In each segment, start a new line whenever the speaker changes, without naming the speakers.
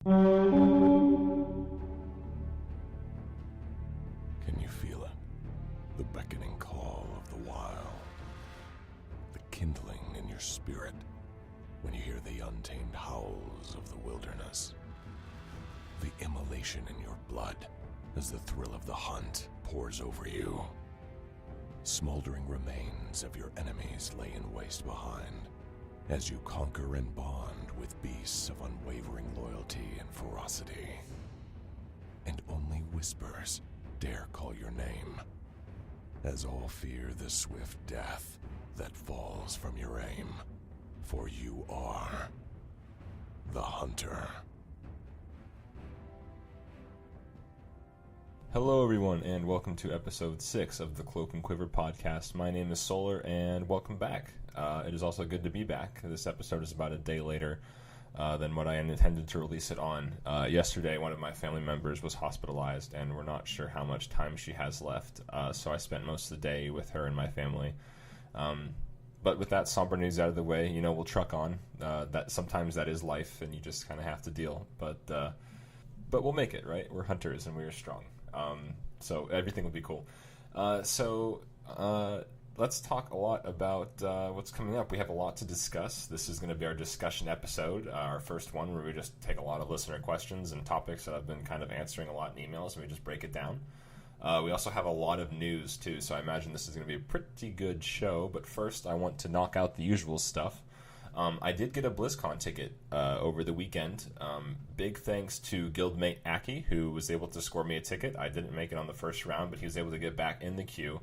Can you feel it? The beckoning call of the wild. The kindling in your spirit when you hear the untamed howls of the wilderness. The immolation in your blood as the thrill of the hunt pours over you. Smoldering remains of your enemies lay in waste behind as you conquer and bond with beasts of unwavering loyalty and ferocity. And only whispers dare call your name, as all fear the swift death that falls from your aim, for you are the hunter.
Hello everyone, and welcome to episode 6 of the Cloak and Quiver podcast. My name is Solar, and welcome back. It is also good to be back. This episode is about a day later than what I intended to release it on. Yesterday, one of my family members was hospitalized, and we're not sure how much time she has left, so I spent most of the day with her and my family. But with that somber news out of the way, we'll truck on. That sometimes that is life, and you just kind of have to deal. But we'll make it, right? We're hunters, and we are strong. So everything will be cool. Let's talk a lot about what's coming up. We have a lot to discuss. This is going to be our discussion episode, our first one where we just take a lot of listener questions and topics that I've been kind of answering a lot in emails, and we just break it down. We also have a lot of news, too, so I imagine this is going to be a pretty good show. But first, I want to knock out the usual stuff. I did get a BlizzCon ticket over the weekend. Big thanks to guildmate Aki, who was able to score me a ticket. I didn't make it on the first round, but he was able to get back in the queue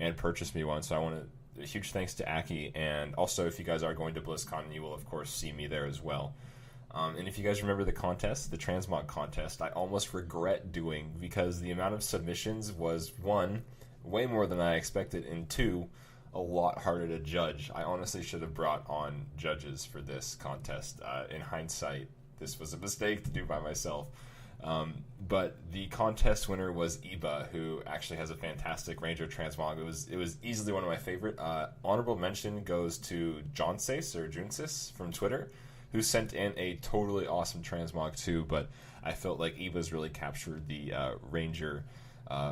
and purchase me one. So I want a huge thanks to Aki. And also, if you guys are going to BlizzCon, you will, of course, see me there as well. And if you guys remember the contest, the transmog contest, I almost regret doing because the amount of submissions was, 1, way more than I expected, and 2, a lot harder to judge. I honestly should have brought on judges for this contest. In hindsight, this was a mistake to do by myself. But the contest winner was Iba, who actually has a fantastic Ranger transmog. It was easily one of my favorite. Honorable mention goes to Jonsis or Junsis from Twitter, who sent in a totally awesome transmog too. But I felt like Iba's really captured the Ranger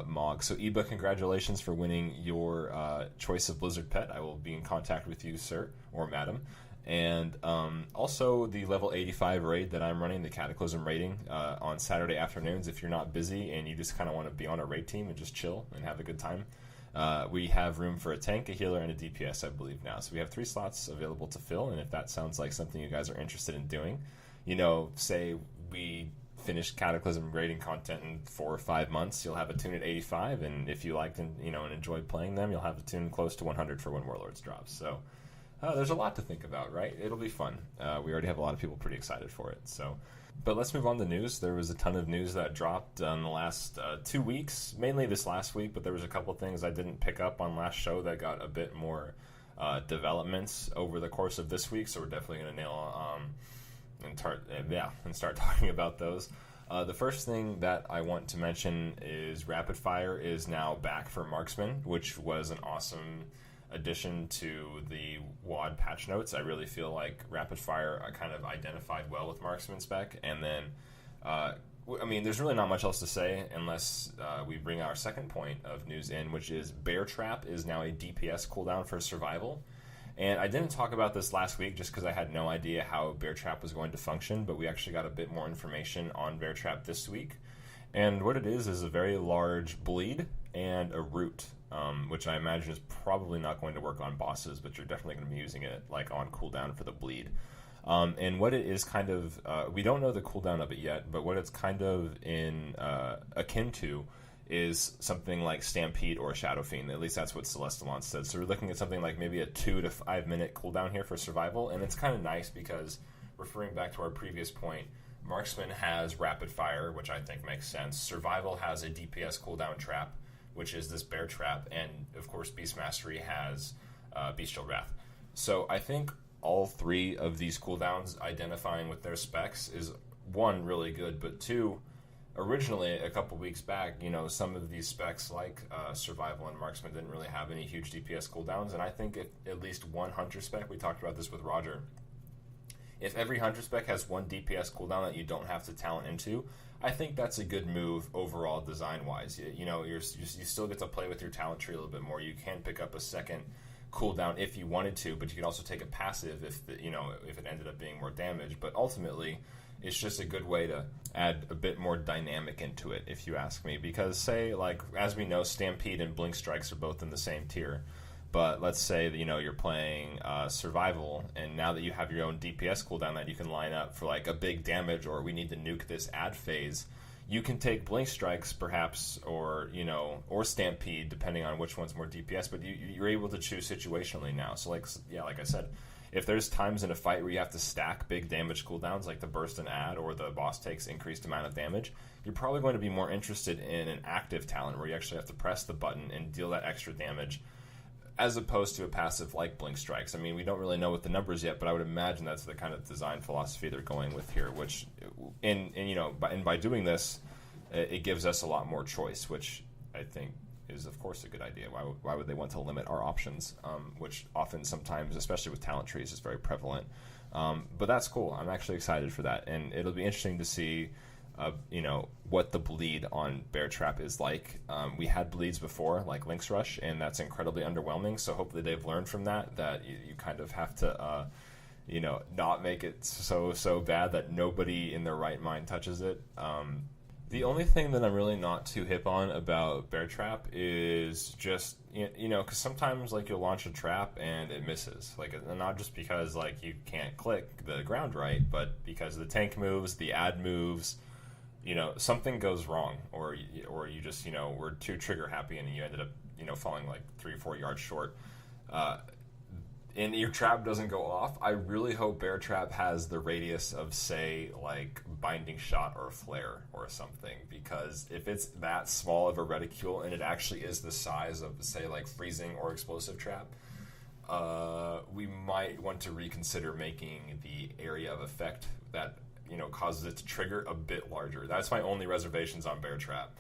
Mog. So Iba, congratulations for winning your choice of Blizzard pet. I will be in contact with you, sir or madam. And also the level 85 raid that I'm running, the Cataclysm raiding on Saturday afternoons. If you're not busy and you just kind of want to be on a raid team and just chill and have a good time, we have room for a tank, a healer, and a DPS, I believe, now. So we have 3 slots available to fill, and if that sounds like something you guys are interested in doing, say we finish Cataclysm raiding content in 4 or 5 months, you'll have a tune at 85, and if you liked and enjoyed playing them, you'll have a tune close to 100 for when Warlords drops. So there's a lot to think about, right? It'll be fun. We already have a lot of people pretty excited for it. But let's move on to news. There was a ton of news that dropped in the last 2 weeks, mainly this last week, but there was a couple of things I didn't pick up on last show that got a bit more developments over the course of this week, so we're definitely going to nail and start talking about those. The first thing that I want to mention is Rapid Fire is now back for Marksman, which was an awesome addition to the WoD patch notes. I really feel like Rapid Fire kind of identified well with Marksman spec, and then there's really not much else to say unless we bring our second point of news in, which is Bear Trap is now a DPS cooldown for Survival. And I didn't talk about this last week just because I had no idea how Bear Trap was going to function, but we actually got a bit more information on Bear Trap this week. And what it is a very large bleed and a root, which I imagine is probably not going to work on bosses, but you're definitely going to be using it like on cooldown for the bleed. And what it is kind of, we don't know the cooldown of it yet, but what it's kind of akin to is something like Stampede or Shadow Fiend. At least that's what Celestalon said. So we're looking at something like maybe a 2 to 5 minute cooldown here for Survival, and it's kind of nice because, referring back to our previous point, Marksman has Rapid Fire, which I think makes sense. Survival has a DPS cooldown trap, which is this Bear Trap, and of course Beast Mastery has Bestial Wrath. So I think all 3 of these cooldowns identifying with their specs is, 1, really good, but 2, originally, a couple weeks back, some of these specs like Survival and Marksman didn't really have any huge DPS cooldowns, and I think at least one Hunter spec, we talked about this with Roger, If every hunter spec has one DPS cooldown that you don't have to talent into, I think that's a good move overall design-wise. You still get to play with your talent tree a little bit more. You can pick up a second cooldown if you wanted to, but you could also take a passive if it ended up being more damage. But ultimately, it's just a good way to add a bit more dynamic into it, if you ask me. Because say, like, as we know, Stampede and Blink Strikes are both in the same tier. But let's say that, you're playing Survival, and now that you have your own DPS cooldown that you can line up for like a big damage, or we need to nuke this ad phase, you can take Blink Strikes perhaps, or Stampede, depending on which one's more DPS. But you're able to choose situationally now. So like I said, if there's times in a fight where you have to stack big damage cooldowns, like the burst and ad, or the boss takes increased amount of damage, you're probably going to be more interested in an active talent where you actually have to press the button and deal that extra damage, as opposed to a passive like Blink Strikes. I mean, we don't really know what the numbers yet, but I would imagine that's the kind of design philosophy they're going with here. Which, by doing this, it gives us a lot more choice, which I think is, of course, a good idea. Why would they want to limit our options? Which often, sometimes, especially with talent trees, is very prevalent. But that's cool. I'm actually excited for that, and it'll be interesting to see what the bleed on Bear Trap is like. We had bleeds before, like Lynx Rush, and that's incredibly underwhelming. So hopefully they've learned from that you kind of have to, not make it so bad that nobody in their right mind touches it. The only thing that I'm really not too hip on about Bear Trap is just, because sometimes, like, you'll launch a trap and it misses. Like, not just because, like, you can't click the ground right, but because of the tank moves, the ad moves, something goes wrong, or you just, were too trigger happy and you ended up, falling like 3 or 4 yards short. And your trap doesn't go off. I really hope Bear Trap has the radius of, say, like Binding Shot or Flare or something, because if it's that small of a reticule and it actually is the size of, say, like Freezing or Explosive Trap, we might want to reconsider making the area of effect that causes it to trigger a bit larger. That's my only reservations on Bear Trap.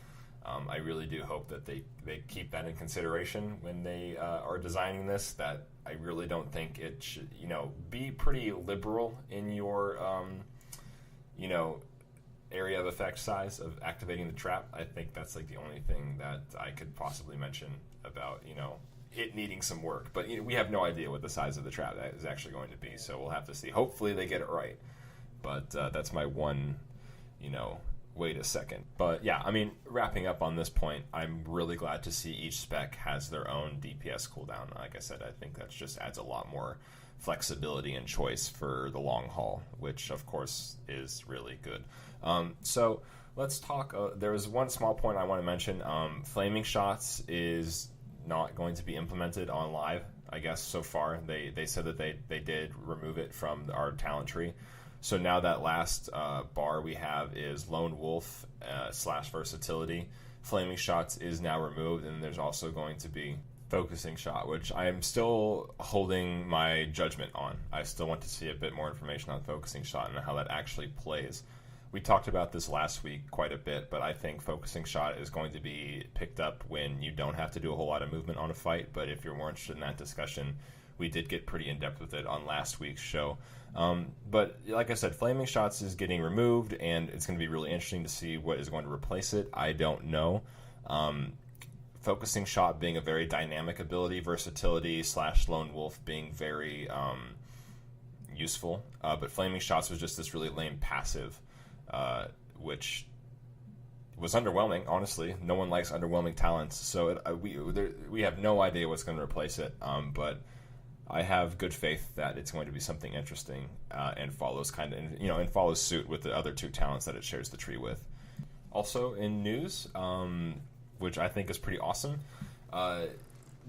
I really do hope that they keep that in consideration when they are designing this, that I really don't think it should, be pretty liberal in your, area of effect size of activating the trap. I think that's like the only thing that I could possibly mention about, it needing some work. But we have no idea what the size of the trap is actually going to be, so we'll have to see. Hopefully they get it right. But that's my one, wait a second. But yeah, I mean, wrapping up on this point, I'm really glad to see each spec has their own DPS cooldown. Like I said, I think that just adds a lot more flexibility and choice for the long haul, which of course is really good. So let's talk. There was one small point I want to mention. Flaming Shots is not going to be implemented on live, I guess, so far. They said that they did remove it from our talent tree. So now that last bar we have is Lone Wolf / Versatility. Flaming Shots is now removed, and there's also going to be Focusing Shot, which I am still holding my judgment on. I still want to see a bit more information on Focusing Shot and how that actually plays. We talked about this last week quite a bit, but I think Focusing Shot is going to be picked up when you don't have to do a whole lot of movement on a fight. But if you're more interested in that discussion, we did get pretty in-depth with it on last week's show. But like I said, Flaming Shots is getting removed, and it's going to be really interesting to see what is going to replace it. I don't know. Focusing Shot being a very dynamic ability, Versatility / Lone Wolf being very useful. But Flaming Shots was just this really lame passive, which was underwhelming, honestly. No one likes underwhelming talents, so we have no idea what's going to replace it. But I have good faith that it's going to be something interesting and follows suit with the other two talents that it shares the tree with. Also in news, which I think is pretty awesome.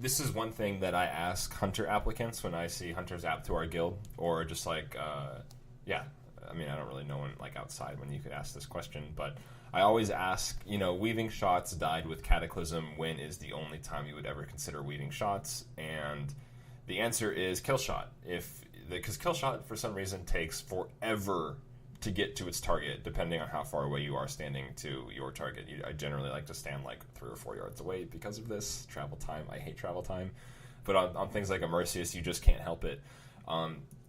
This is one thing that I ask hunter applicants when I see hunters app to our guild, or just like, I mean, I don't really know when, like, outside when you could ask this question, but I always ask, Weaving Shots died with Cataclysm. When is the only time you would ever consider Weaving Shots? And the answer is Kill Shot. Because Kill Shot, for some reason, takes forever to get to its target, depending on how far away you are standing to your target. I generally like to stand like 3 or 4 yards away because of this travel time. I hate travel time. But on things like Immersius, you just can't help it.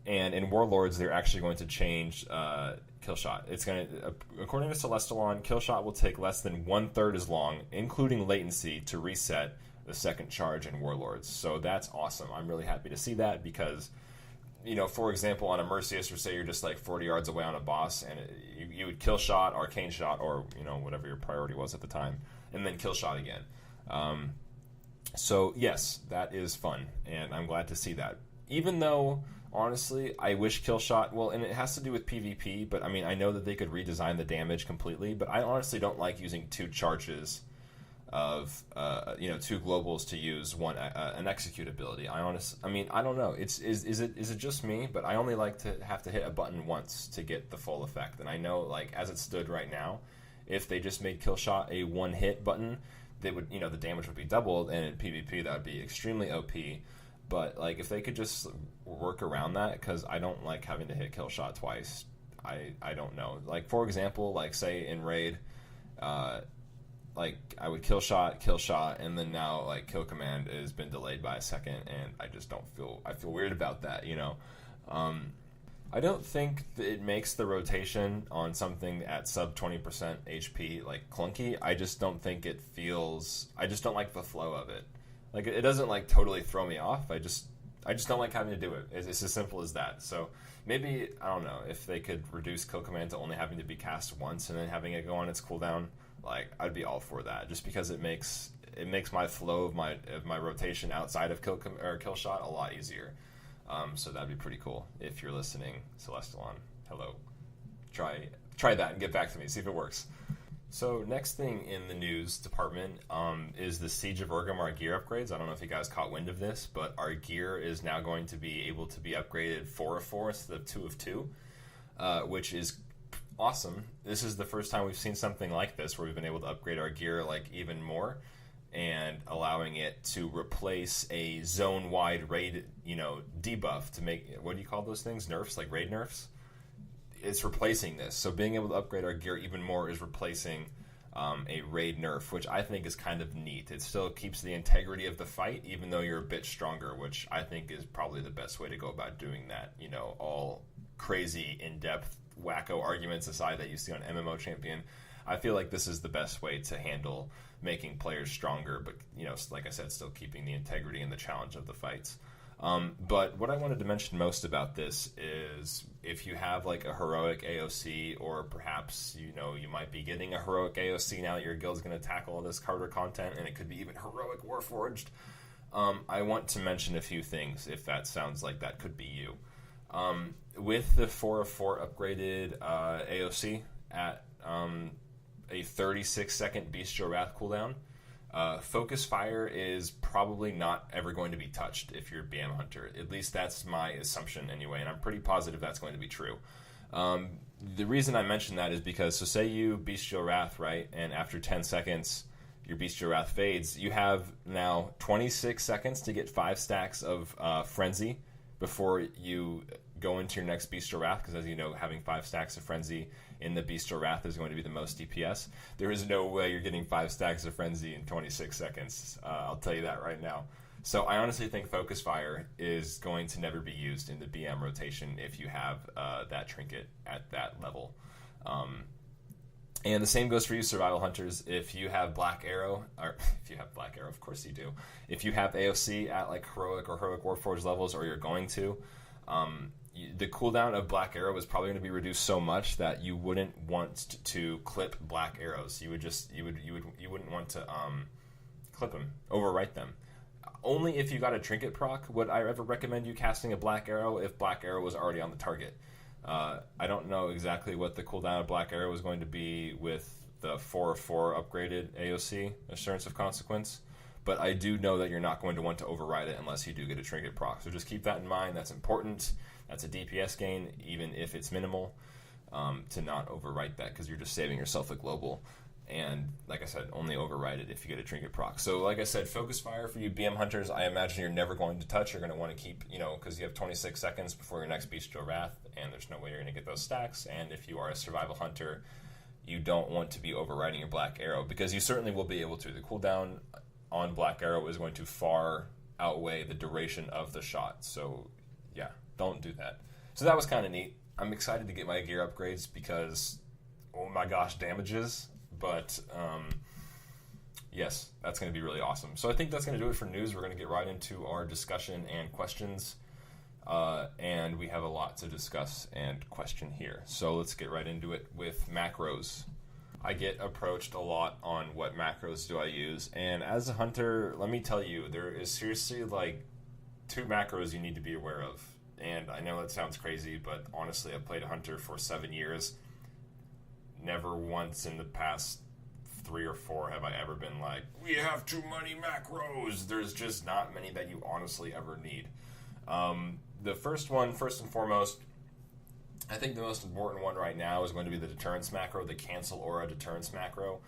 And in Warlords, they're actually going to change Killshot. It's going to, according to Celestalon, Killshot will take less than 1/3 as long, including latency, to reset the second charge in Warlords. So that's awesome. I'm really happy to see that because, for example, on a Mercius, or say you're just like 40 yards away on a boss, and you would Killshot, Arcane Shot, or whatever your priority was at the time, and then Killshot again. So yes, that is fun, and I'm glad to see that. Even though, honestly, I wish Killshot, well, and it has to do with PvP, but I mean, I know that they could redesign the damage completely, but I honestly don't like using 2 charges of, 2 globals to use an execute ability. I don't know. Is it just me? But I only like to have to hit a button once to get the full effect, and I know, like, as it stood right now, if they just made Killshot a 1-hit button, they would, the damage would be doubled, and in PvP that would be extremely OP. But like, if they could just work around that, because I don't like having to hit Killshot twice. I don't know. Like, for example, like say in Raid, like I would Killshot, and then now like Kill Command has been delayed by a second, and I just don't feel. I feel weird about that. I don't think that it makes the rotation on something at sub 20% HP like clunky. I just don't think it feels. I just don't like the flow of it. Like, it doesn't like totally throw me off. I just don't like having to do it. It's as simple as that. So maybe, I don't know, if they could reduce Kill Command to only having to be cast once and then having it go on its cooldown, like, I'd be all for that. Just because it makes my flow of my rotation outside of Killshot a lot easier. So that'd be pretty cool. If you're listening, Celestalon, hello. Try that and get back to me. See if it works. So next thing in the news department is the Siege of Orgrimmar gear upgrades. I don't know if you guys caught wind of this, but our gear is now going to be able to be upgraded 4 of 4 instead of 2 of 2, which is awesome. This is the first time we've seen something like this where we've been able to upgrade our gear like even more, and allowing it to replace a zone-wide raid, debuff to make, what do you call those things? Nerfs, like raid nerfs? It's replacing this. So being able to upgrade our gear even more is replacing a raid nerf, which I think is kind of neat. It still keeps the integrity of the fight, even though you're a bit stronger, which I think is probably the best way to go about doing that. All crazy, in-depth, wacko arguments aside that you see on MMO Champion, I feel like this is the best way to handle making players stronger, but, like I said, still keeping the integrity and the challenge of the fights. But what I wanted to mention most about this is if you have like a heroic AOC, or perhaps you might be getting a heroic AOC now that your guild's going to tackle all this harder content, and it could be even heroic Warforged. I want to mention a few things if that sounds like that could be you. With the 4 of 4 upgraded AOC at a 36-second Bestial Wrath cooldown, Focus Fire is probably not ever going to be touched if you're BM Hunter. At least that's my assumption anyway, and I'm pretty positive that's going to be true. The reason I mention that is because, so say you Bestial Wrath, right, and after 10 seconds your Bestial Wrath fades, you have now 26 seconds to get 5 stacks of Frenzy before you go into your next Bestial Wrath, because as you know, having 5 stacks of Frenzy in the Bestial Wrath is going to be the most DPS. There is no way you're getting 5 stacks of Frenzy in 26 seconds. I'll tell you that right now. So I honestly think Focus Fire is going to never be used in the BM rotation if you have that trinket at that level. And the same goes for you, Survival Hunters. If you have Black Arrow, of course you do. If you have AOC at like Heroic or Heroic Warforged levels, or you're going to, the cooldown of Black Arrow is probably going to be reduced so much that you wouldn't want to clip Black Arrows. You wouldn't want to clip them, overwrite them. Only if you got a trinket proc would I ever recommend you casting a Black Arrow if Black Arrow was already on the target. I don't know exactly what the cooldown of Black Arrow is going to be with the 4 of 4 upgraded AOC, Assurance of Consequence, but I do know that you're not going to want to override it unless you do get a trinket proc. So just keep that in mind. That's important. That's a DPS gain, even if it's minimal, to not overwrite that, because you're just saving yourself a global. And like I said, only override it if you get a trinket proc. So like I said, Focus Fire for you BM Hunters, I imagine you're never going to touch. You're going to want to keep, because you have 26 seconds before your next Bestial Wrath, and there's no way you're going to get those stacks. And if you are a Survival Hunter, you don't want to be overriding your Black Arrow, because you certainly will be able to. The cooldown on Black Arrow is going to far outweigh the duration of the shot. So yeah, don't do that. So that was kind of neat. I'm excited to get my gear upgrades because, oh my gosh, damages. But yes, that's going to be really awesome. So I think that's going to do it for news. We're going to get right into our discussion and questions. And we have a lot to discuss and question here. So let's get right into it with macros. I get approached a lot on what macros do I use. And as a hunter, let me tell you, there is seriously like 2 macros you need to be aware of. And I know that sounds crazy, but honestly, I've played hunter for 7 years. Never once in the past 3 or 4 have I ever been like, we have too many macros. There's just not many that you honestly ever need. The first one, first and foremost, I think the most important one right now is going to be the deterrence macro, the cancel aura deterrence macro.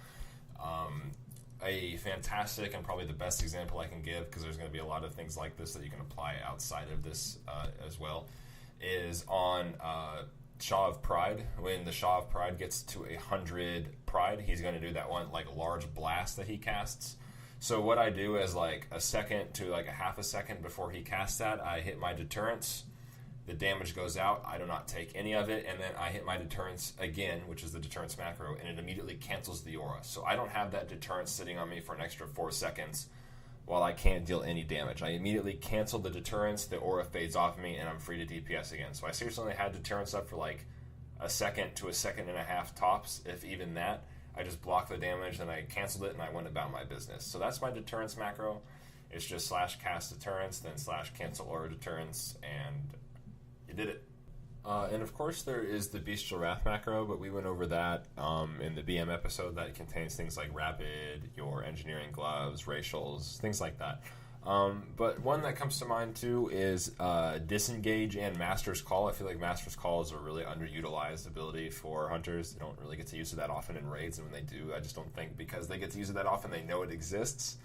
A fantastic and probably the best example I can give, because there's going to be a lot of things like this that you can apply outside of this as well, is on Shaw of Pride. When the Shaw of Pride gets to 100 Pride, he's going to do that one like large blast that he casts. So what I do is like a second to like a half a second before he casts that, I hit my deterrence. The damage goes out. I do not take any of it, and then I hit my deterrence again, which is the deterrence macro, and it immediately cancels the aura. So I don't have that deterrence sitting on me for an extra 4 seconds while I can't deal any damage. I immediately cancel the deterrence, the aura fades off me, and I'm free to DPS again. So I seriously only had deterrence up for like a second to a second and a half tops, if even that. I just blocked the damage, then I canceled it, and I went about my business. So that's my deterrence macro. It's just slash cast deterrence, then slash cancel aura deterrence, and you did it. And of course there is the Bestial Wrath macro, but we went over that in the BM episode. That contains things like Rapid, your engineering gloves, racials, things like that. But one that comes to mind too is Disengage and Master's Call. I feel like Master's Call is a really underutilized ability for hunters. They don't really get to use it that often in raids, and when they do, I just don't think because they get to use it that often they know it exists.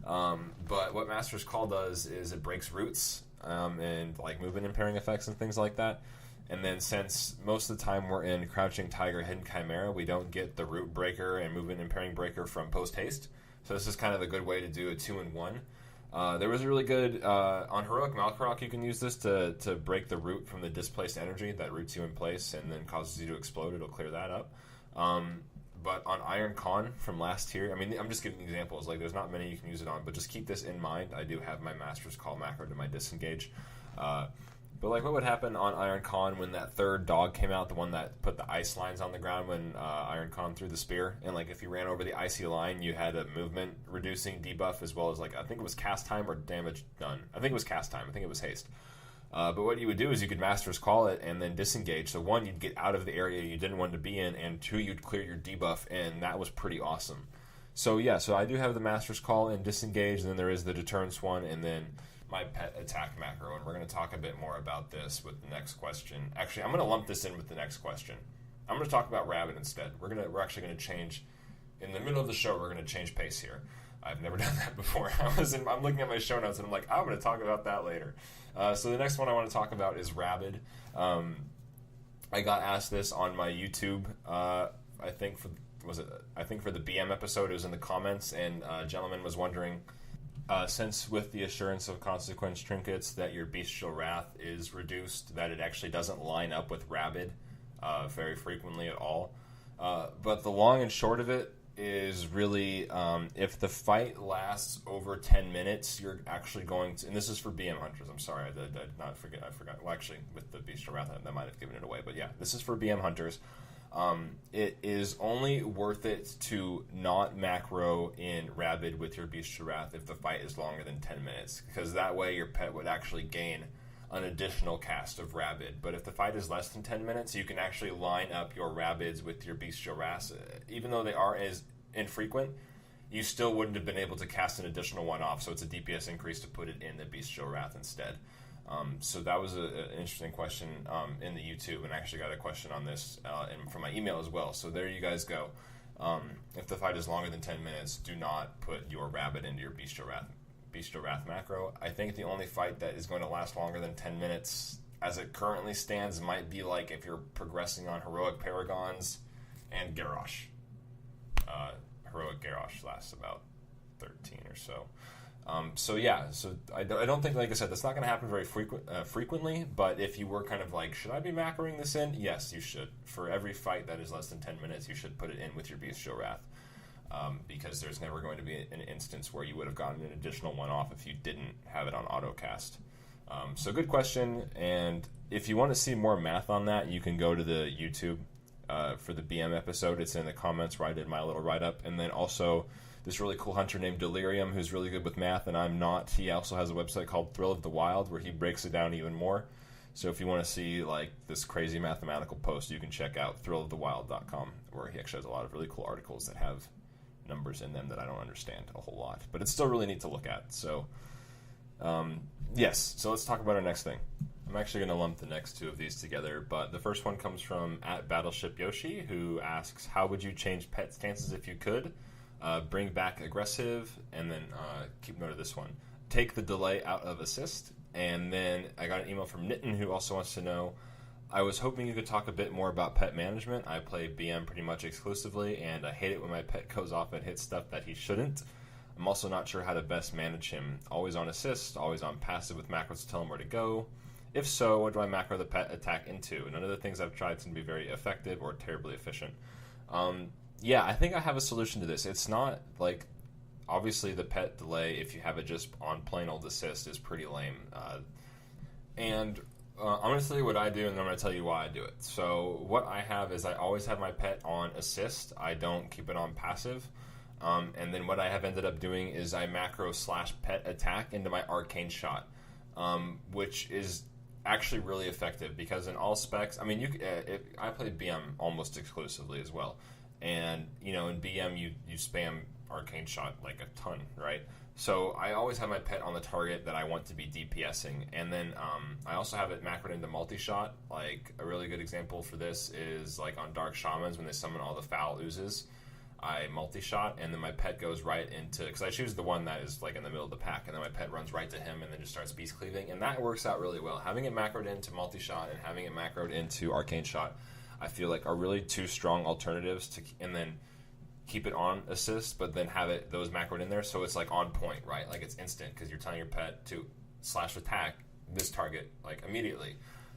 But what Master's Call does is it breaks roots and like movement impairing effects and things like that. And then since most of the time we're in Crouching Tiger, Hidden Chimera, we don't get the root breaker and movement impairing breaker from post haste. So this is kind of a good way to do a 2-in-1. There was a really good on Heroic Malkarok. You can use this to break the root from the displaced energy that roots you in place and then causes you to explode. It'll clear that up. But on Iron Khan from last tier, I mean, I'm just giving examples. Like, there's not many you can use it on, but just keep this in mind. I do have my Master's Call macro to my Disengage. But, like, what would happen on Iron Khan when that third dog came out, the one that put the ice lines on the ground when Iron Khan threw the spear? And, like, if you ran over the icy line, you had a movement-reducing debuff as well as, like, I think it was cast time or damage done. I think it was cast time. I think it was haste. But what you would do is you could Master's Call it and then disengage. So 1, you'd get out of the area you didn't want to be in, and 2, you'd clear your debuff, and that was pretty awesome. So yeah, so I do have the Master's Call and disengage, and then there is the deterrence one, and then my pet attack macro, and we're going to talk a bit more about this with the next question. Actually, I'm going to lump this in with the next question. I'm going to talk about Rabbit instead. We're actually going to change, in the middle of the show, we're going to change pace here. I've never done that before. I'm looking at my show notes, and I'm like, I'm going to talk about that later. So the next one I want to talk about is Rabid. I got asked this on my YouTube. I think for the BM episode, it was in the comments, and a gentleman was wondering, since with the Assurance of Consequence trinkets that your Bestial Wrath is reduced, that it actually doesn't line up with Rabid very frequently at all. But the long and short of it is really if the fight lasts over 10 minutes, you're actually going to, and this is for BM hunters, I'm sorry, I did not forget, I forgot, well actually with the Bestial Wrath that might have given it away, but yeah, this is for BM hunters. It is only worth it to not macro in Rabid with your Bestial Wrath if the fight is longer than 10 minutes, because that way your pet would actually gain an additional cast of Rabid. But if the fight is less than 10 minutes, you can actually line up your Rabids with your Bestial Wrath. Even though they are as infrequent, you still wouldn't have been able to cast an additional one off, so it's a DPS increase to put it in the Bestial Wrath instead. So that was an interesting question in the YouTube, and I actually got a question on this from my email as well. So there you guys go. If the fight is longer than 10 minutes, do not put your Rabbit into your Bestial Wrath macro. I think the only fight that is going to last longer than 10 minutes as it currently stands might be like if you're progressing on Heroic Paragons and Garrosh. Heroic Garrosh lasts about 13 or so. So I don't think, like I said, that's not going to happen very frequently, but if you were kind of like, should I be macroing this in? Yes, you should. For every fight that is less than 10 minutes, you should put it in with your Bestial Wrath, because there's never going to be an instance where you would have gotten an additional one off if you didn't have it on autocast. So good question, and if you want to see more math on that, you can go to the YouTube for the BM episode. It's in the comments where I did my little write-up, and then also this really cool hunter named Delirium, who's really good with math, and I'm not. He also has a website called Thrill of the Wild, where he breaks it down even more. So if you want to see like this crazy mathematical post, you can check out thrillofthewild.com, where he actually has a lot of really cool articles that have numbers in them that I don't understand a whole lot, but it's still really neat to look at. So yes, so let's talk about our next thing. I'm actually going to lump the next two of these together, but the first one comes from @BattleshipYoshi, who asks, how would you change pet stances if you could? Bring back aggressive, and then keep note of this one. Take the delay out of assist. And then I got an email from Nitin, who also wants to know, I was hoping you could talk a bit more about pet management. I play BM pretty much exclusively, and I hate it when my pet goes off and hits stuff that he shouldn't. I'm also not sure how to best manage him. Always on assist, always on passive with macros to tell him where to go. If so, what do I macro the pet attack into? None of the things I've tried seem to be very effective or terribly efficient. Yeah, I think I have a solution to this. It's not like, obviously the pet delay, if you have it just on plain old assist, is pretty lame. I'm going to tell you what I do, and then I'm going to tell you why I do it. So what I have is I always have my pet on assist. I don't keep it on passive. And then what I have ended up doing is I macro / pet attack into my arcane shot, which is actually really effective because in all specs, I mean, I play BM almost exclusively as well. And, in BM, you spam arcane shot like a ton, right? So I always have my pet on the target that I want to be DPSing. And then I also have it macroed into multi-shot. Like, a really good example for this is like on Dark Shamans when they summon all the foul oozes. I multi-shot, and then my pet goes right into... Because I choose the one that is like in the middle of the pack, and then my pet runs right to him and then just starts beast cleaving. And that works out really well. Having it macroed into multi-shot and having it macroed into arcane shot, I feel like are really two strong alternatives to... And then keep it on assist, but then have those macroed in there, so it's like on point, right? Like it's instant, because you're telling your pet to / attack this target like immediately,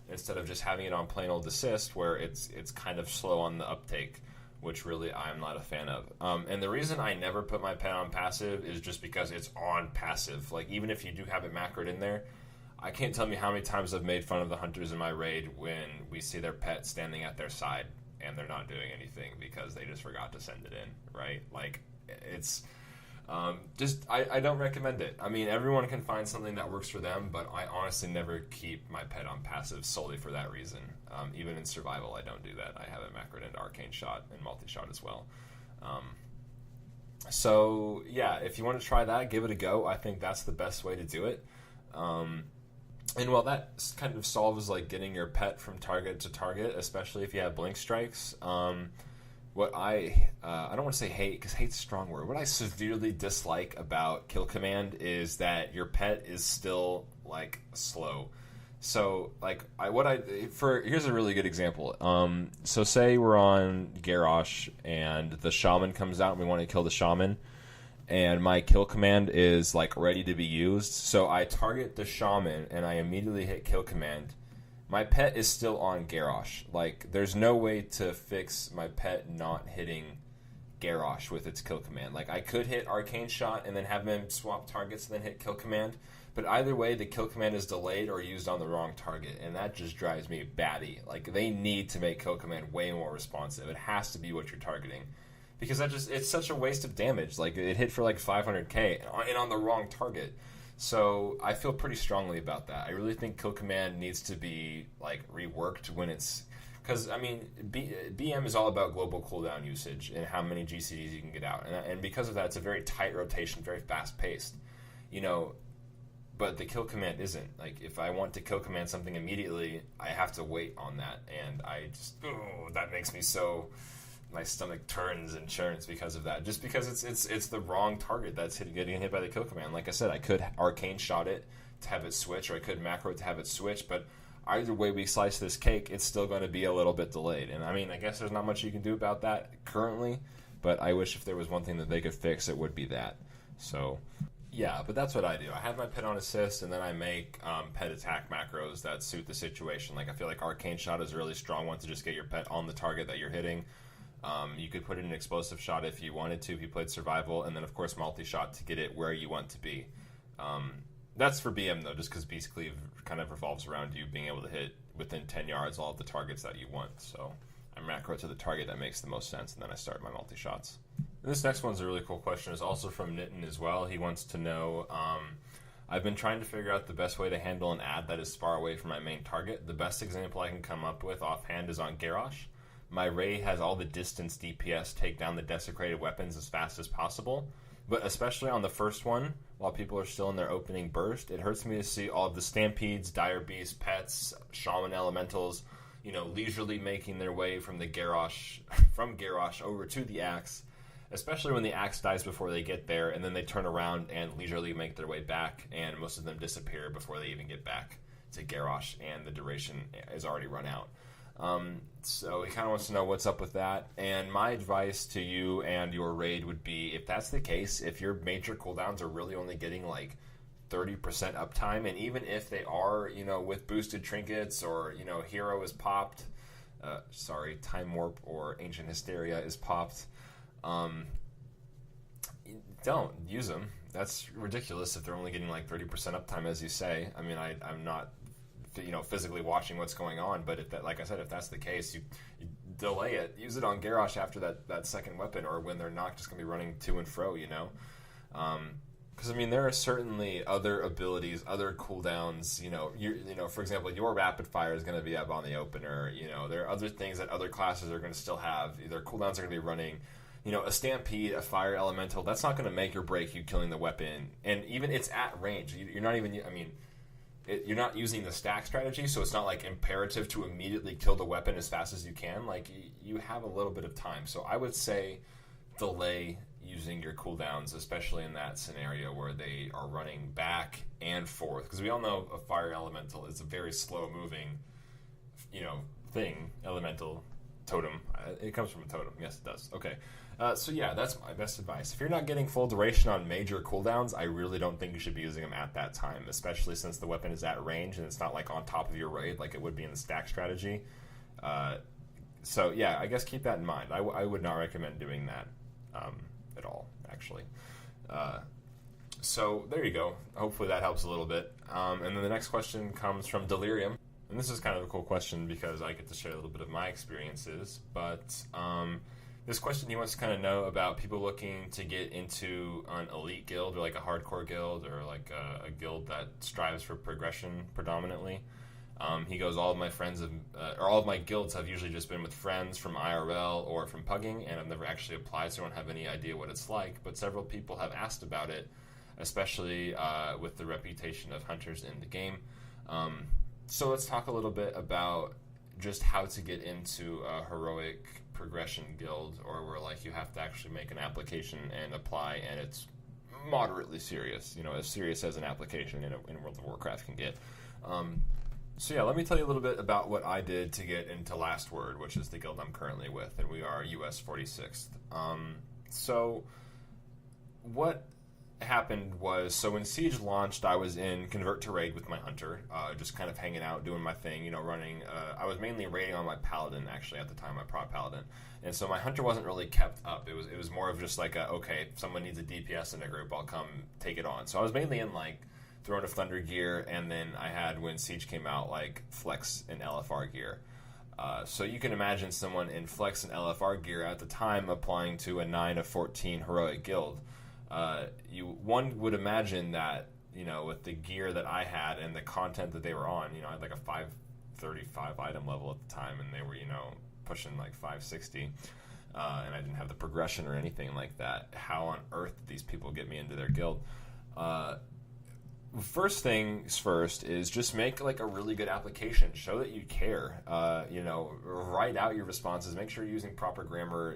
instead of just having it on plain old assist where it's kind of slow on the uptake, which really I'm not a fan of. And the reason I never put my pet on passive is just because it's on passive. Like, even if you do have it macroed in there, I can't tell you how many times I've made fun of the hunters in my raid when we see their pet standing at their side and they're not doing anything because they just forgot to send it in, right? Like, it's I don't recommend it. I mean, everyone can find something that works for them, but I honestly never keep my pet on passive solely for that reason. Even in survival, I don't do that. I have it macroed into arcane shot and multi-shot as well. So, yeah, if you want to try that, give it a go. I think that's the best way to do it. And while that kind of solves like getting your pet from target to target, especially if you have blink strikes, what I don't want to say hate, because hate's a strong word. What I severely dislike about kill command is that your pet is still like slow. So like here's a really good example. So say we're on Garrosh and the shaman comes out and we want to kill the shaman. And my kill command is like ready to be used, so I target the shaman and I immediately hit kill command. My pet is still on Garrosh. Like, there's no way to fix my pet not hitting Garrosh with its kill command. Like, I could hit arcane shot and then have them swap targets and then hit kill command, but either way the kill command is delayed or used on the wrong target, and that just drives me batty. Like, they need to make kill command way more responsive. It has to be what you're targeting. Because it's such a waste of damage. Like, it hit for like 500k and on the wrong target. So I feel pretty strongly about that. I really think kill command needs to be like reworked when it's... Because, I mean, BM is all about global cooldown usage and how many GCDs you can get out. And because of that, it's a very tight rotation, very fast-paced. But the kill command isn't. Like, if I want to kill command something immediately, I have to wait on that. And that makes me so... My stomach turns and churns because of that. Just because it's the wrong target that's getting hit by the kill command. Like I said, I could arcane shot it to have it switch, or I could macro it to have it switch, but either way we slice this cake, it's still going to be a little bit delayed. And I mean, I guess there's not much you can do about that currently, but I wish if there was one thing that they could fix, it would be that. So, Yeah, but that's what I do. I have my pet on assist, and then I make pet attack macros that suit the situation. Like, I feel like Arcane Shot is a really strong one to just get your pet on the target that you're hitting. You could put in an explosive shot if you wanted to, if you played survival, and then, of course, multi-shot to get it where you want to be. That's for BM, though, just because basically it kind of revolves around you being able to hit within 10 yards all of the targets that you want. So I macro to the target that makes the most sense, and then I start my multi-shots. And this next one's a really cool question. It's also from Nitin as well. He wants to know, I've been trying to figure out the best way to handle an ad that is far away from my main target. The best example I can come up with offhand is on Garrosh. My Ray has all the distance DPS take down the desecrated weapons as fast as possible, but especially on the first one, while people are still in their opening burst, it hurts me to see all of the Stampedes, Dire Beasts, Pets, Shaman Elementals, leisurely making their way from Garrosh over to the Axe, especially when the Axe dies before they get there, and then they turn around and leisurely make their way back, and most of them disappear before they even get back to Garrosh, and the duration is already run out. So he kind of wants to know what's up with that, and my advice to you and your raid would be, if that's the case, if your major cooldowns are really only getting like 30% uptime, and even if they are, with boosted trinkets, or, Hero is popped, Time Warp or Ancient Hysteria is popped, don't use them. That's ridiculous if they're only getting like 30% uptime, as you say. I mean, I'm not physically watching what's going on, but if that, like I said, if that's the case, you delay it, use it on Garrosh after that second weapon, or when they're not just going to be running to and fro, because there are certainly other abilities, other cooldowns, for example, your rapid fire is going to be up on the opener, there are other things that other classes are going to still have, their cooldowns are going to be running. A Stampede, a Fire Elemental, that's not going to make or break you killing the weapon, and even it's at range, you're not even, you're not using the stack strategy, so it's not like imperative to immediately kill the weapon as fast as you can. Like, you have a little bit of time. So I would say delay using your cooldowns, especially in that scenario where they are running back and forth. Because we all know a Fire Elemental is a very slow-moving, thing, elemental totem. It comes from a totem. Yes, it does. Okay. So yeah, that's my best advice. If you're not getting full duration on major cooldowns, I really don't think you should be using them at that time, especially since the weapon is at range and it's not like on top of your raid like it would be in the stack strategy. So yeah, I guess keep that in mind. I would not recommend doing that at all, actually. So there you go. Hopefully that helps a little bit. And then the next question comes from Delirium. And this is kind of a cool question because I get to share a little bit of my experiences. But this question, he wants to kind of know about people looking to get into an elite guild, or like a hardcore guild, or like a guild that strives for progression predominantly. He goes, all of my friends or all of my guilds have usually just been with friends from IRL or from pugging, and I've never actually applied, so I don't have any idea what it's like. But several people have asked about it, especially with the reputation of hunters in the game. So let's talk a little bit about just how to get into a heroic progression guild, or where like you have to actually make an application and apply, and it's moderately serious, as serious as an application in World of Warcraft can get. So yeah, let me tell you a little bit about what I did to get into Last Word, which is the guild I'm currently with, and we are US 46th. So what happened was, so when Siege launched, I was in Convert to Raid with my Hunter, just kind of hanging out, doing my thing, running. I was mainly raiding on my Paladin, actually, at the time, my Prot Paladin. And so my Hunter wasn't really kept up. It was more of just like, okay, if someone needs a DPS in a group, I'll come take it on. So I was mainly in, like, Throne of Thunder gear, and then I had, when Siege came out, like, Flex and LFR gear. So you can imagine someone in Flex and LFR gear at the time applying to a 9 of 14 heroic guild. One would imagine that, with the gear that I had and the content that they were on, I had like a 535 item level at the time, and they were, pushing like 560, and I didn't have the progression or anything like that. How on earth did these people get me into their guild? First things first is just make like a really good application. Show that you care. Write out your responses. Make sure you're using proper grammar,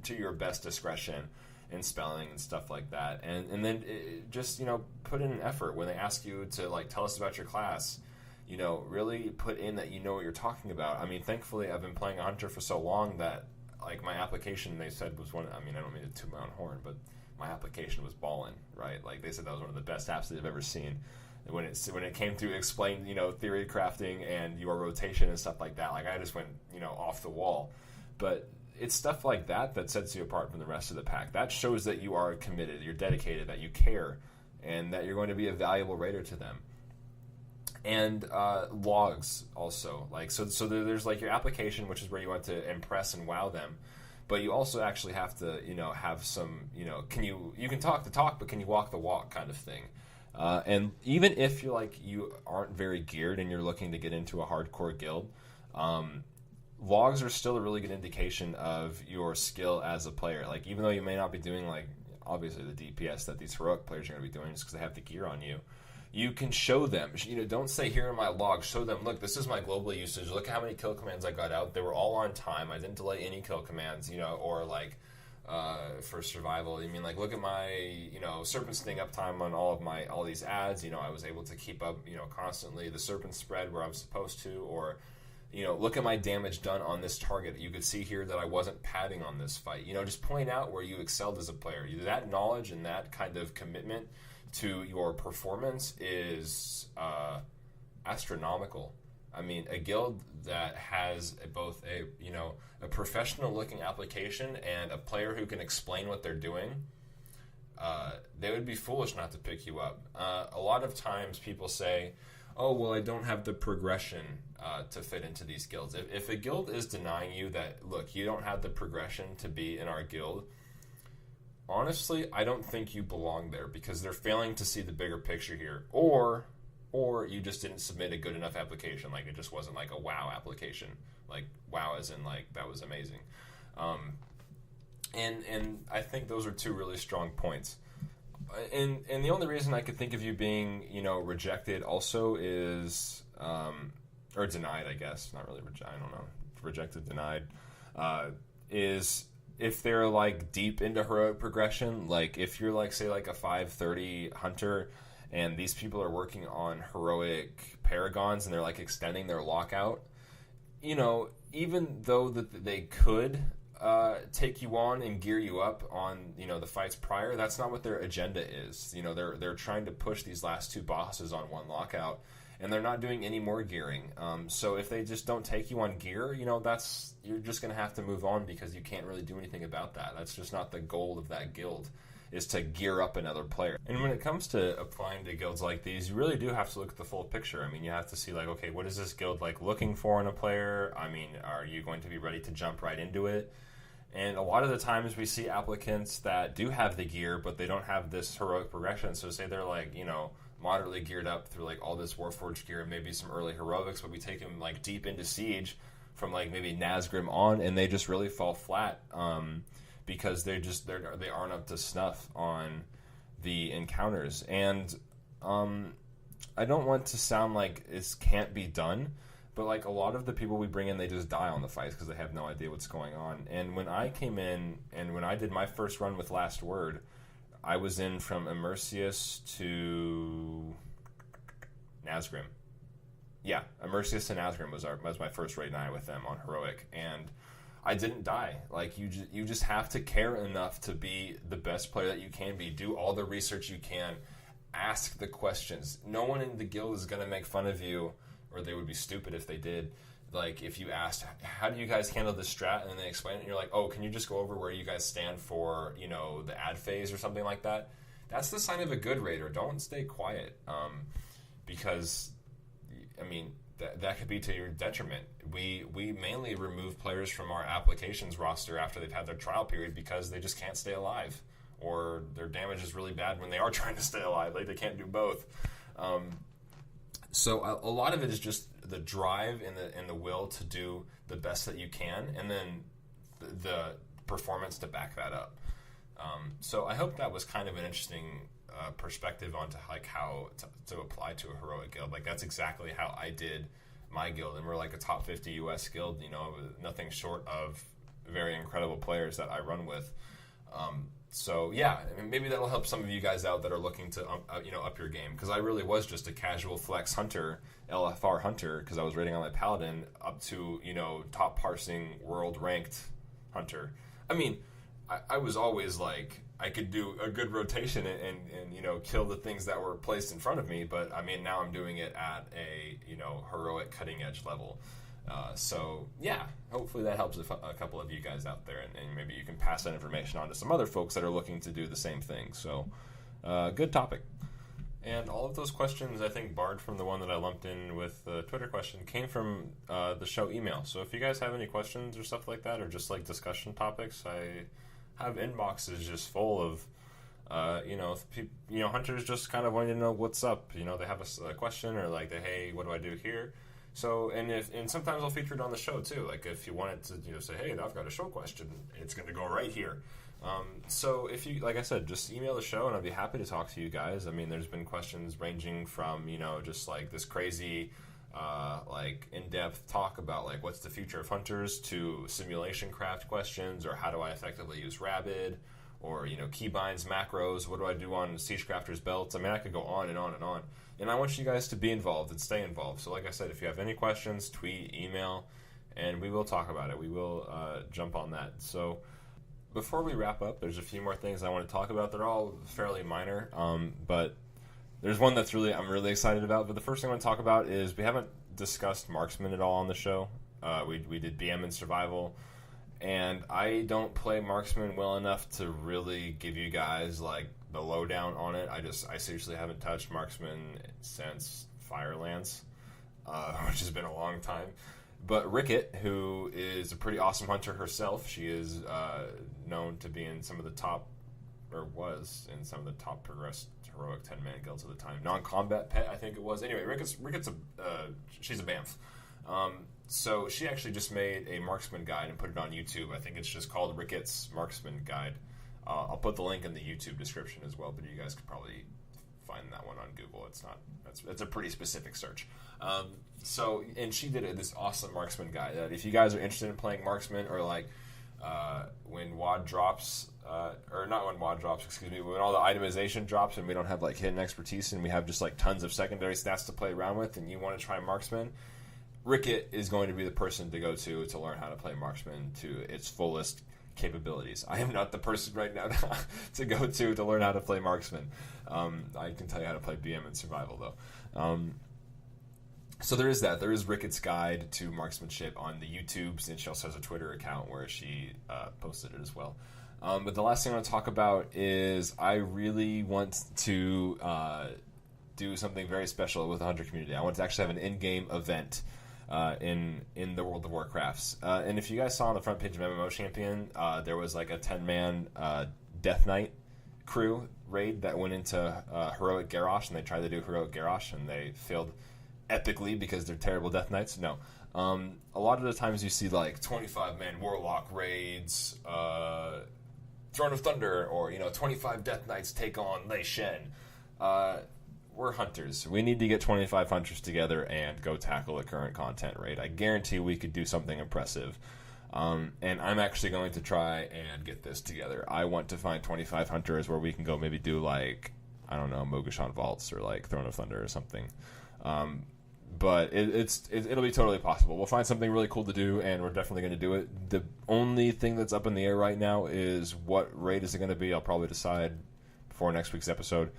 to your best discretion, and spelling and stuff like that. And then just, put in an effort when they ask you to like tell us about your class. Really put in that you know what you're talking about. I mean, thankfully I've been playing a Hunter for so long that like my application, they said, was one. I mean, I don't mean to toot my own horn, but my application was ballin', right? Like they said that was one of the best apps they've ever seen. And when it came to explain, theory crafting and your rotation and stuff like that, like I just went, off the wall. But it's stuff like that sets you apart from the rest of the pack. That shows that you are committed, you're dedicated, that you care, and that you're going to be a valuable raider to them. And logs also, like so there's like your application, which is where you want to impress and wow them, but you also actually have to have some you can talk the talk, but can you walk the walk kind of thing. And even if you aren't very geared and you're looking to get into a hardcore guild, logs are still a really good indication of your skill as a player. Like even though you may not be doing obviously the DPS that these heroic players are going to be doing just because they have the gear on you, you can show them. Don't say here are my logs. Show them, look, this is my global usage. Look how many kill commands I got out. They were all on time. I didn't delay any kill commands. Or for survival, look at my serpent sting uptime on all these ads. I was able to keep up constantly the serpent spread where I was supposed to, or look at my damage done on this target. You could see here that I wasn't padding on this fight. Just point out where you excelled as a player. That knowledge and that kind of commitment to your performance is astronomical. I mean, a guild that has both a professional looking application and a player who can explain what they're doing, they would be foolish not to pick you up. A lot of times people say, oh, well, I don't have the progression to fit into these guilds. If a guild is denying you that, look, you don't have the progression to be in our guild, honestly, I don't think you belong there because they're failing to see the bigger picture here. Or you just didn't submit a good enough application. Like, it just wasn't like a wow application. Like, wow as in, like, that was amazing. And I think those are two really strong points. And the only reason I could think of you being, rejected also is, or denied, I guess. Not really rejected, I don't know. Rejected, denied, is if they're like deep into heroic progression. Like if you're like, say, like a 530 hunter and these people are working on heroic paragons and they're like extending their lockout, even though that they could take you on and gear you up on the fights prior, that's not what their agenda is. They're trying to push these last two bosses on one lockout, and they're not doing any more gearing. So if they just don't take you on gear, you're just going to have to move on because you can't really do anything about that. That's just not the goal of that guild, is to gear up another player. And when it comes to applying to guilds like these, you really do have to look at the full picture. I mean, you have to see like, okay, what is this guild like looking for in a player? I mean, are you going to be ready to jump right into it? And a lot of the times we see applicants that do have the gear, but they don't have this heroic progression. So say they're like, moderately geared up through like all this Warforged gear and maybe some early heroics, but we take them like deep into Siege from like maybe Nazgrim on, and they just really fall flat because they aren't up to snuff on the encounters. And I don't want to sound like this can't be done, but like a lot of the people we bring in, they just die on the fights because they have no idea what's going on. And when I came in and when I did my first run with Last Word, I was in from Immersius to Nazgrim. Yeah, Immersius to Nazgrim was my first raid night with them on Heroic, and I didn't die. Like, you just have to care enough to be the best player that you can be. Do all the research you can. Ask the questions. No one in the guild is going to make fun of you, or they would be stupid if they did. Like, if you asked, how do you guys handle this strat? And then they explain it, and you're like, oh, can you just go over where you guys stand for, the ad phase or something like that? That's the sign of a good raider. Don't stay quiet. Because, I mean, that could be to your detriment. We mainly remove players from our applications roster after they've had their trial period because they just can't stay alive. Or their damage is really bad when they are trying to stay alive. Like, they can't do both. So a lot of it is just the drive and the will to do the best that you can, and then the performance to back that up. So I hope that was kind of an interesting perspective onto like how to apply to a heroic guild. Like, that's exactly how I did my guild, and we're like a top 50 US guild. Nothing short of very incredible players that I run with. So yeah, I mean, maybe that'll help some of you guys out that are looking to up your game, because I really was just a casual flex hunter, LFR hunter, because I was raiding on my paladin, up to top parsing world ranked hunter. I mean, I was always like, I could do a good rotation and kill the things that were placed in front of me, but I mean, now I'm doing it at a, heroic cutting edge level. So yeah, hopefully that helps a couple of you guys out there, and maybe you can pass that information on to some other folks that are looking to do the same thing. So good topic. And all of those questions, I think, barred from the one that I lumped in with the Twitter question, came from the show email. So if you guys have any questions or stuff like that, or just like discussion topics, I have inboxes just full of, hunters just kind of wanting to know what's up. They have a question, or like, hey, what do I do here? So, and sometimes I'll feature it on the show too. Like if you wanted to, say, hey, I've got a show question, it's going to go right here. So if you, like I said, just email the show and I'd be happy to talk to you guys. I mean, there's been questions ranging from, just like this crazy, in-depth talk about like what's the future of hunters, to simulation craft questions, or how do I effectively use Rabid, or, keybinds, macros, what do I do on Siegecrafter's belts? I mean, I could go on and on and on. And I want you guys to be involved and stay involved. So like I said, if you have any questions, tweet, email, and we will talk about it. We will jump on that. So before we wrap up, there's a few more things I want to talk about. They're all fairly minor, but there's one that's I'm really excited about. But the first thing I want to talk about is we haven't discussed marksman at all on the show. We did BM and survival, and I don't play marksman well enough to really give you guys like the lowdown on it. I seriously haven't touched marksman since Firelance, which has been a long time. But Ricket, who is a pretty awesome hunter herself, she is known to be in some of the top, or was in some of the top progressed heroic 10-man guilds at the time. Non-combat pet, I think it was. Anyway, Ricket's she's a Banff. So she actually just made a marksman guide and put it on YouTube. I think it's just called Ricket's Marksman Guide. I'll put the link in the YouTube description as well, but you guys could probably find that one on Google. It's a pretty specific search. And she did this awesome marksman guide that if you guys are interested in playing marksman, or like when WAD drops, or not when WAD drops, excuse me, when all the itemization drops and we don't have like hidden expertise and we have just like tons of secondary stats to play around with, and you want to try marksman, Ricket is going to be the person to go to learn how to play marksman to its fullest capabilities. I am not the person right now to go to learn how to play marksman. I can tell you how to play BM and survival though. So there is that. There is Ricket's guide to marksmanship on the YouTubes, and she also has a Twitter account where she posted it as well. But the last thing I want to talk about is I really want to do something very special with the Hunter community. I want to actually have an in-game event in the World of Warcrafts. And if you guys saw on the front page of MMO Champion, there was like a 10-man Death Knight crew raid that went into Heroic Garrosh, and they tried to do Heroic Garrosh, and they failed epically because they're terrible Death Knights. No. A lot of the times you see like 25-man Warlock raids, Throne of Thunder, or 25 Death Knights take on Lei Shen. We're hunters. We need to get 25 hunters together and go tackle a current content raid. I guarantee we could do something impressive. And I'm actually going to try and get this together. I want to find 25 hunters where we can go maybe do like, I don't know, Mogushon Vaults or like Throne of Thunder or something. But it'll be totally possible. We'll find something really cool to do, and we're definitely going to do it. The only thing that's up in the air right now is what raid is it going to be. I'll probably decide before next week's episode.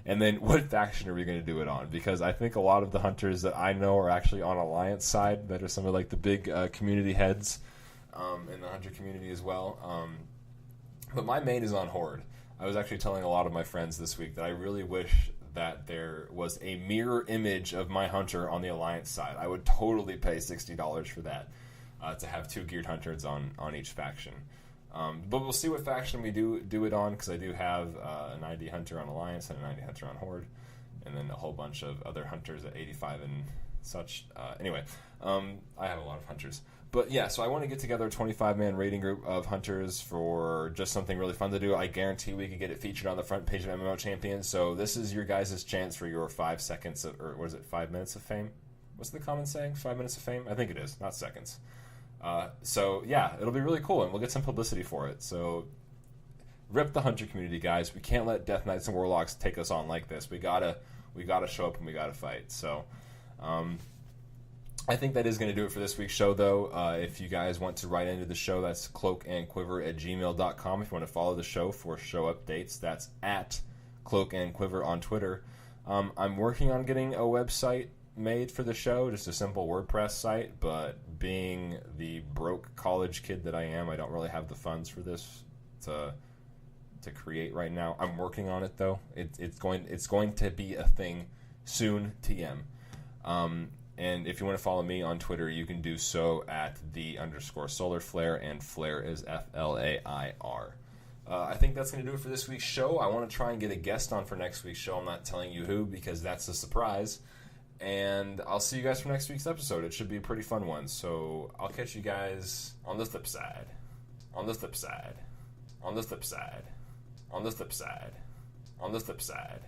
And then what faction are we going to do it on? Because I think a lot of the hunters that I know are actually on Alliance side, that are some of like the big community heads in the hunter community as well. But my main is on Horde. I was actually telling a lot of my friends this week that I really wish that there was a mirror image of my hunter on the Alliance side. I would totally pay $60 for that, to have two geared hunters on each faction. But we'll see what faction we do it on, because I do have a 90 hunter on Alliance and a 90 hunter on Horde, and then a whole bunch of other hunters at 85 and such. Anyway, I have a lot of hunters. But yeah, so I want to get together a 25-man raiding group of hunters for just something really fun to do. I guarantee we could get it featured on the front page of MMO Champions. So this is your guys' chance for your 5 seconds of, or was it 5 minutes of fame? What's the common saying? 5 minutes of fame? I think it is, not seconds. So yeah, it'll be really cool, and we'll get some publicity for it. So rip the hunter community, guys. We can't let Death Knights and Warlocks take us on like this. We gotta show up and we gotta fight. So I think that is going to do it for this week's show, though. If you guys want to write into the show, that's cloakandquiver@gmail.com. If you want to follow the show for show updates, that's at Cloak and Quiver on Twitter. I'm working on getting a website made for the show, just a simple WordPress site, but being the broke college kid that I am, I don't really have the funds for this to create right now. I'm working on it, though. It's going to be a thing soon, TM. And if you want to follow me on Twitter, you can do so at _solarflare, and flare is FLAIR. I think that's going to do it for this week's show. I want to try and get a guest on for next week's show. I'm not telling you who because that's a surprise. And I'll see you guys for next week's episode. It should be a pretty fun one. So I'll catch you guys on the flip side. On the flip side. On the flip side. On the flip side. On the flip side.